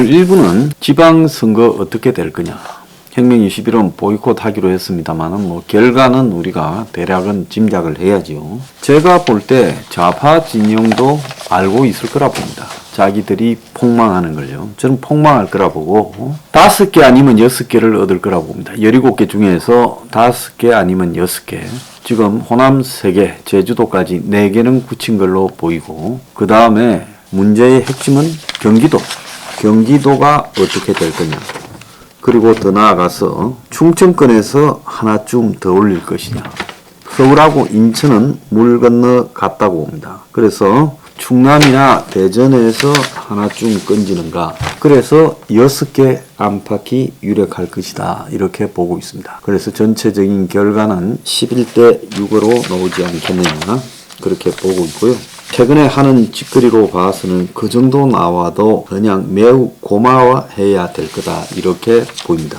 오늘 1부는 지방선거 어떻게 될 거냐. 혁명21은 보이콧 하기로 했습니다만 결과는 우리가 대략은 짐작을 해야지요. 제가 볼 때 좌파 진영도 알고 있을 거라 봅니다. 자기들이 폭망하는 걸요. 저는 폭망할 거라 보고 5개 아니면 6개를 얻을 거라 봅니다. 17개 중에서 5개 아니면 6개. 지금 호남 3개, 제주도까지 4개는 굳힌 걸로 보이고 그 다음에 문제의 핵심은 경기도가 어떻게 될 거냐. 그리고 더 나아가서 충청권에서 하나쯤 더 올릴 것이냐. 서울하고 인천은 물 건너 갔다고 봅니다. 그래서 충남이나 대전에서 하나쯤 건지는가. 그래서 6개 안팎이 유력할 것이다. 이렇게 보고 있습니다. 그래서 전체적인 결과는 11대 6으로 나오지 않겠느냐. 그렇게 보고 있고요. 최근에 하는 짓거리로 봐서는 그 정도 나와도 그냥 매우 고마워해야 될 거다. 이렇게 보입니다.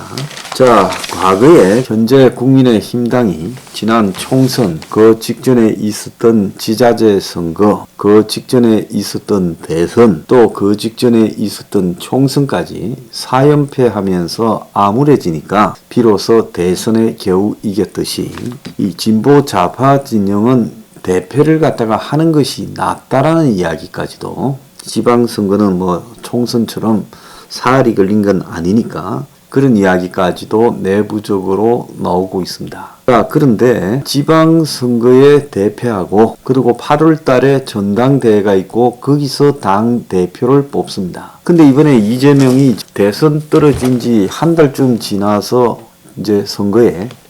자, 과거에 현재 국민의힘당이 지난 총선, 그 직전에 있었던 지자체 선거, 그 직전에 있었던 대선, 또 그 직전에 있었던 총선까지 4연패하면서 암울해지니까 비로소 대선에 겨우 이겼듯이 이 진보 좌파 진영은 대패를 갖다가 하는 것이 낫다라는 이야기까지도 지방선거는 총선처럼 사활이 걸린 건 아니니까 그런 이야기까지도 내부적으로 나오고 있습니다. 자, 그런데 지방선거에 대패하고 그리고 8월 달에 전당대회가 있고 거기서 당대표를 뽑습니다. 근데 이번에 이재명이 대선 떨어진 지 한 달쯤 지나서 이제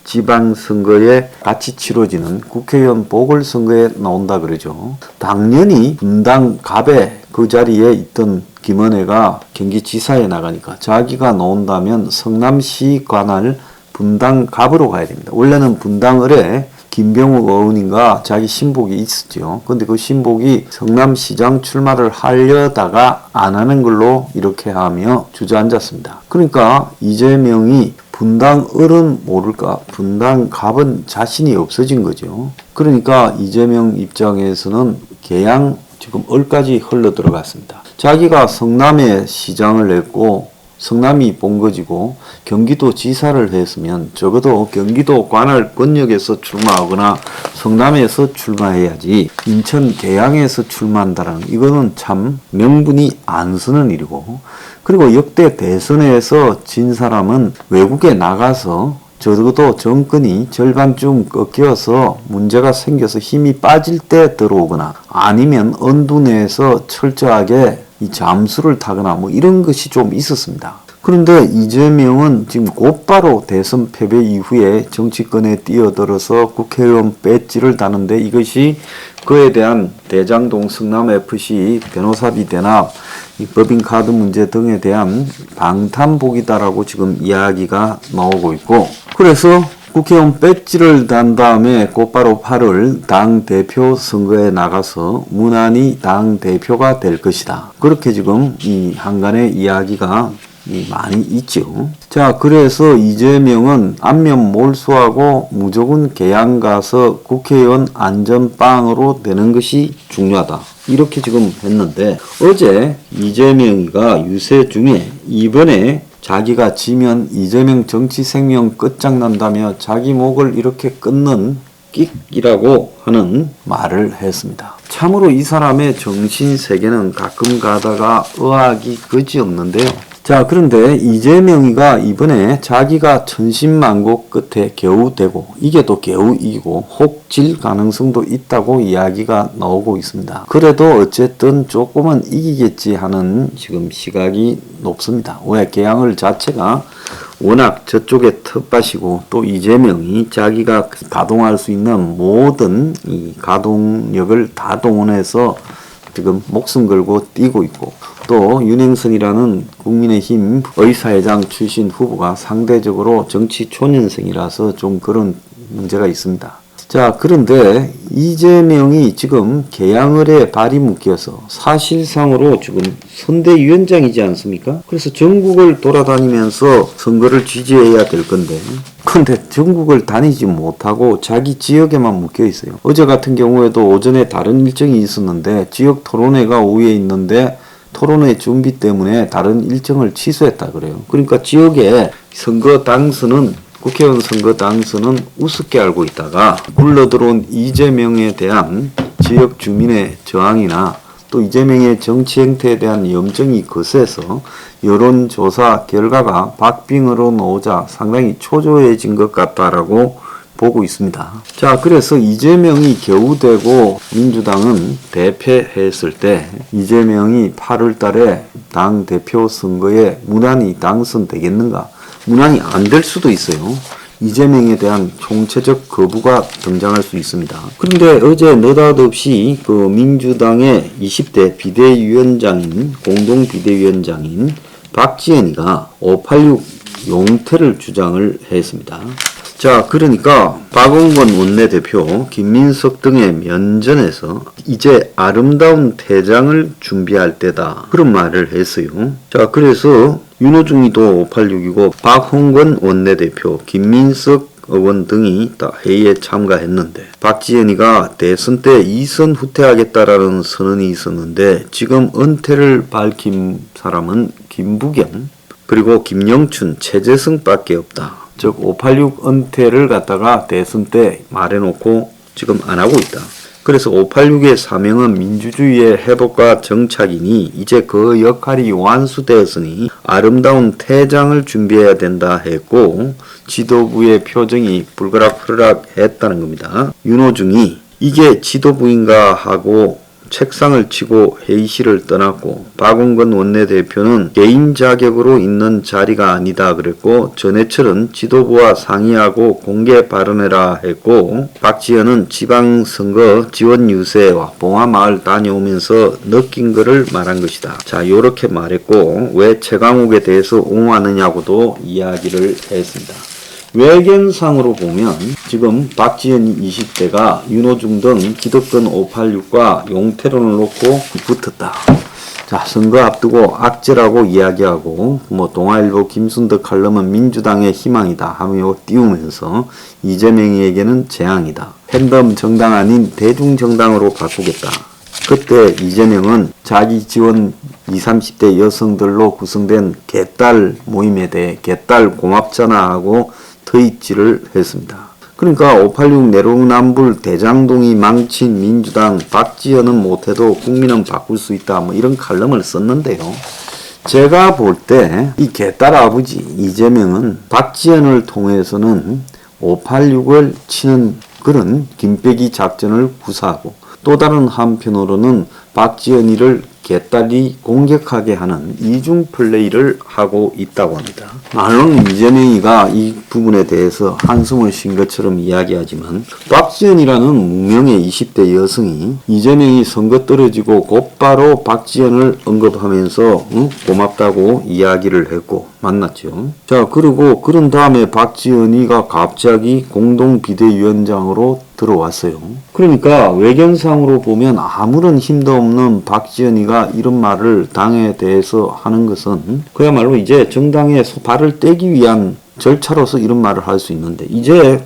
지방선거에 같이 치러지는 국회의원 보궐선거에 나온다 그러죠. 당연히 분당 갑에 그 자리에 있던 김은혜가 경기지사에 나가니까 자기가 나온다면 성남시 관할 분당 갑으로 가야 됩니다. 원래는 분당을에 김병욱 의원인가 자기 신복이 있었죠. 근데 그 신복이 성남시장 출마를 하려다가 안 하는 걸로 이렇게 하며 주저앉았습니다. 그러니까 이재명이 분당을은 모를까 분당 갑은 자신이 없어진 거죠. 그러니까 이재명 입장에서는 개양 지금 을까지 흘러 들어갔습니다. 자기가 성남에 시장을 냈고 성남이 본거지고 경기도 지사를 했으면 적어도 경기도 관할 권역에서 출마하거나 성남에서 출마해야지 인천 계양에서 출마한다라는 이거는 참 명분이 안 서는 일이고 그리고 역대 대선에서 진 사람은 외국에 나가서 적어도 정권이 절반쯤 꺾여서 문제가 생겨서 힘이 빠질 때 들어오거나 아니면 언둔해서 철저하게 이 잠수를 타거나 이런 것이 좀 있었습니다. 그런데 이재명은 지금 곧바로 대선 패배 이후에 정치권에 뛰어들어서 국회의원 배지를 다는데 이것이 그에 대한 대장동 성남FC 변호사비 대납, 법인카드 문제 등에 대한 방탄복이다라고 지금 이야기가 나오고 있고 그래서 국회의원 배지를 단 다음에 곧바로 8월 당대표 선거에 나가서 무난히 당대표가 될 것이다. 그렇게 지금 이 한간의 이야기가 많이 있죠. 자, 그래서 이재명은 안면 몰수하고 무조건 개양 가서 국회의원 안전빵으로 되는 것이 중요하다. 이렇게 지금 했는데 어제 이재명이가 유세 중에 이번에 자기가 지면 이재명 정치 생명 끝장난다며 자기 목을 이렇게 끊는 끽이라고 하는 말을 했습니다. 참으로 이 사람의 정신세계는 가끔 가다가 의학이 그지없는데요. 자, 그런데 이재명이가 이번에 자기가 천신만고 끝에 겨우 되고 이게 또 겨우 이기고 혹 질 가능성도 있다고 이야기가 나오고 있습니다. 그래도 어쨌든 조금은 이기겠지 하는 지금 시각이 높습니다. 왜 개항을 자체가 워낙 저쪽에 텃밭이고 또 이재명이 자기가 가동할 수 있는 모든 이 가동력을 다 동원해서 지금 목숨 걸고 뛰고 있고 또 윤행선이라는 국민의힘 의사회장 출신 후보가 상대적으로 정치 초년생이라서 좀 그런 문제가 있습니다. 자, 그런데 이재명이 지금 개항을에 발이 묶여서 사실상으로 지금 선대위원장이지 않습니까? 그래서 전국을 돌아다니면서 선거를 지지해야 될 건데 근데 전국을 다니지 못하고 자기 지역에만 묶여 있어요. 어제 같은 경우에도 오전에 다른 일정이 있었는데 지역 토론회가 오후에 있는데 토론회 준비 때문에 다른 일정을 취소했다 그래요. 그러니까 지역의 선거 당선은 국회의원 선거 당선은 우습게 알고 있다가 굴러들어온 이재명에 대한 지역 주민의 저항이나 또 이재명의 정치 행태에 대한 염증이 거세서 여론조사 결과가 박빙으로 나오자 상당히 초조해진 것 같다라고 보고 있습니다. 자, 그래서 이재명이 겨우 되고 민주당은 대패했을 때 이재명이 8월 달에 당 대표 선거에 무난히 당선되겠는가? 무난히 안 될 수도 있어요. 이재명에 대한 총체적 거부가 등장할 수 있습니다. 그런데 어제 느닷없이 그 민주당의 20대 비대위원장인 공동 비대위원장인 박지원이가 586 용태를 주장을 했습니다. 자, 그러니까 박홍근 원내대표, 김민석 등의 면전에서 이제 아름다운 퇴장을 준비할 때다. 그런 말을 했어요. 자, 그래서 윤호중이도 586이고 박홍근 원내대표, 김민석 의원 등이 다 회의에 참가했는데 박지원이가 대선 때 2선 후퇴하겠다라는 선언이 있었는데 지금 은퇴를 밝힌 사람은 김부겸 그리고 김영춘, 최재성밖에 없다. 즉 586 은퇴를 갖다가 대선 때 말해놓고 지금 안 하고 있다. 그래서 586의 사명은 민주주의의 회복과 정착이니 이제 그 역할이 완수되었으니 아름다운 퇴장을 준비해야 된다 했고 지도부의 표정이 불그락불락 했다는 겁니다. 윤호중이 이게 지도부인가 하고 책상을 치고 회의실을 떠났고 박홍근 원내대표는 개인 자격으로 있는 자리가 아니다 그랬고 전해철은 지도부와 상의하고 공개 발언해라 했고 박지원은 지방선거 지원 유세와 봉화마을 다녀오면서 느낀 것을 말한 것이다. 자, 요렇게 말했고 왜 최강욱에 대해서 옹호하느냐고도 이야기를 했습니다. 외견상으로 보면 지금 박지원 20대가 윤호중 등 기득권 586과 용태론을 놓고 붙었다. 자, 선거 앞두고 악재라고 이야기하고 동아일보 김순덕 칼럼은 민주당의 희망이다 하며 띄우면서 이재명에게는 재앙이다. 팬덤 정당 아닌 대중정당으로 바꾸겠다. 그때 이재명은 자기 지원 20, 30대 여성들로 구성된 개딸 모임에 대해 개딸 고맙잖아 하고 트윗질을 했습니다. 그러니까 586 내로남불 대장동이 망친 민주당 박지원은 못해도 국민은 바꿀 수 있다 이런 칼럼을 썼는데요. 제가 볼 때 이 개딸 아버지 이재명은 박지원을 통해서는 586을 치는 그런 김빼기 작전을 구사하고 또 다른 한편으로는 박지원이를 개딸이 공격하게 하는 이중 플레이를 하고 있다고 합니다. 물론 이재명이가 이 부분에 대해서 한숨을 쉰 것처럼 이야기하지만 박지원이라는 무명의 20대 여성이 이재명이 선거 떨어지고 곧바로 박지원을 언급하면서 고맙다고 이야기를 했고 만났죠. 자, 그리고 그런 다음에 박지원이가 갑자기 공동 비대위원장으로 들어왔어요. 그러니까 외견상으로 보면 아무런 힘도 없는 박지원이가 이런 말을 당에 대해서 하는 것은 그야말로 이제 정당에 발을 떼기 위한 절차로서 이런 말을 할 수 있는데 이제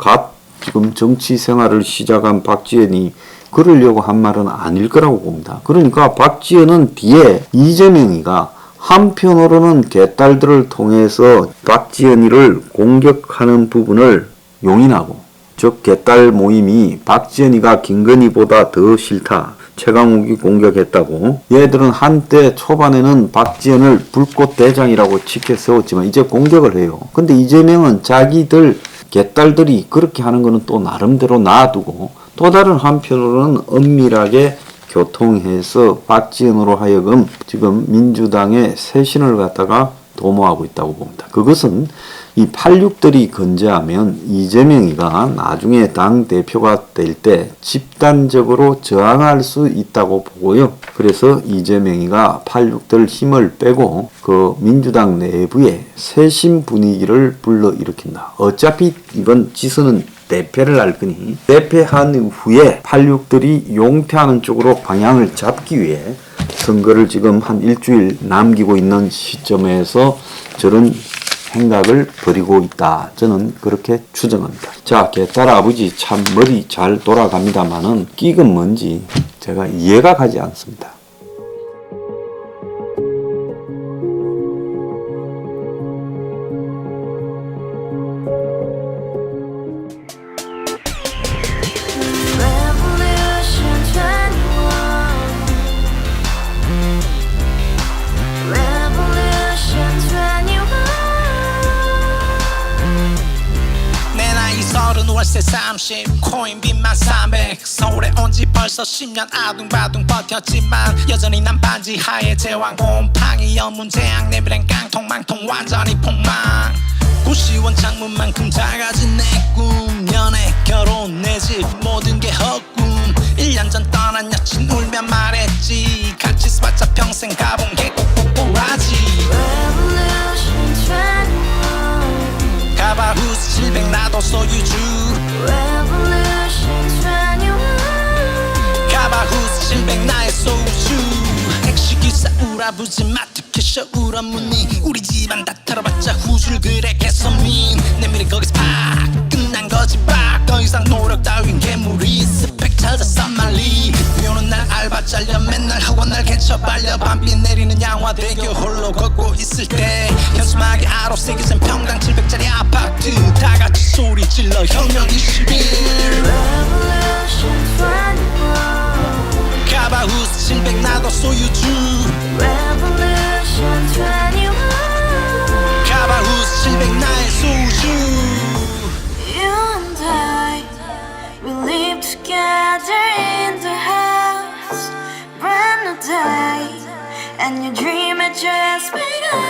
지금 정치 생활을 시작한 박지원이 그러려고 한 말은 아닐 거라고 봅니다. 그러니까 박지원은 뒤에 이재명이가 한편으로는 개딸들을 통해서 박지원이를 공격하는 부분을 용인하고 즉 개딸 모임이 박지원이가 김건희보다 더 싫다. 최강욱이 공격했다고. 얘들은 한때 초반에는 박지원을 불꽃 대장이라고 치켜 세웠지만 이제 공격을 해요. 근데 이재명은 자기들 개딸들이 그렇게 하는 거는 또 나름대로 놔두고 또 다른 한편으로는 엄밀하게 교통해서 박지원으로 하여금 지금 민주당의 쇄신을 갖다가 도모하고 있다고 봅니다. 그것은 이 86들이 건재하면 이재명이가 나중에 당대표가 될 때 집단적으로 저항할 수 있다고 보고요. 그래서 이재명이가 86들 힘을 빼고 그 민주당 내부에 쇄신 분위기를 불러일으킨다. 어차피 이번 지선은 대패를 할 거니 대패한 후에 86들이 용퇴하는 쪽으로 방향을 잡기 위해 선거를 지금 한 일주일 남기고 있는 시점에서 저런 생각을 벌이고 있다. 저는 그렇게 추정합니다. 자, 개딸 아버지 참 머리 잘 돌아갑니다만은 끼건 뭔지 제가 이해가 가지 않습니다. 월세 30 코인 빚만 300 서울에 온 지 벌써 10년 아둥바둥 버텼지만 여전히 난 반지 하에 제왕 곰팡이 연문제약 내비랭 깡통망통 완전히 폭망 고시원 창문만큼 작아진 내 꿈 연애 결혼 내 집 모든 게 헛꿈 1년 전 떠난 여친 울며 말했지 같이 살자 평생 가본 게 꼭꼭꼭하지 Revolution 21 가바후스 700 나도 소유주 Revolution 21 가바후스 700 나의 소유주 택시기사 우라부지 마트 캐셔 울어무니 우리 집안 다 털어봤자 후줄 그래 개선민 내 미래 거기서 팍 끝난 거지 팍더 이상 노력 따윈 괴물이 스펙 찾아 썸말리 비오는 날 알바 잘려 맨날 학원 날 개쳐 발려 밤비 내리는 양화대교 홀로 걷고 있을 때 현수막에 아로 새겨진 평당 700짜리 아파트 다같이 소리 질러 혁명 21 Revolution 21 가바후스 700 나도 소유주 Revolution 21 가바후스 700 나의 소유주 You and I, we live together in the house. Brand new day, and your dream had just begun.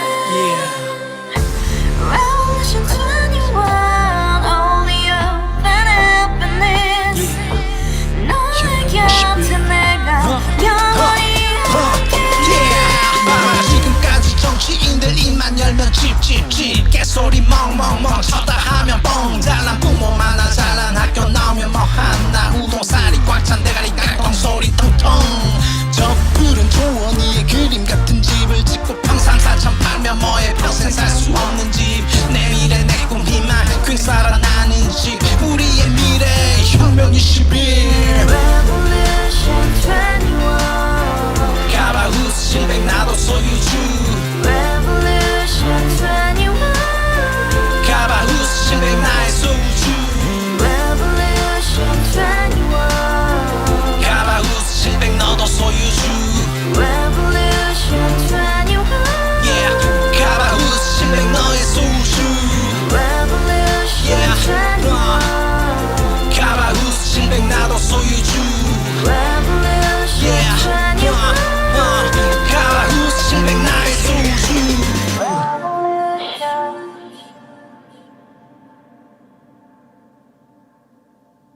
Revolution 21, only hope and happiness. 너의 곁에 내가 영원히 지금까지 정치인들 입만 열면 찝찝찝 개소리 멍멍멍 쳐다 하면 뻥 잘난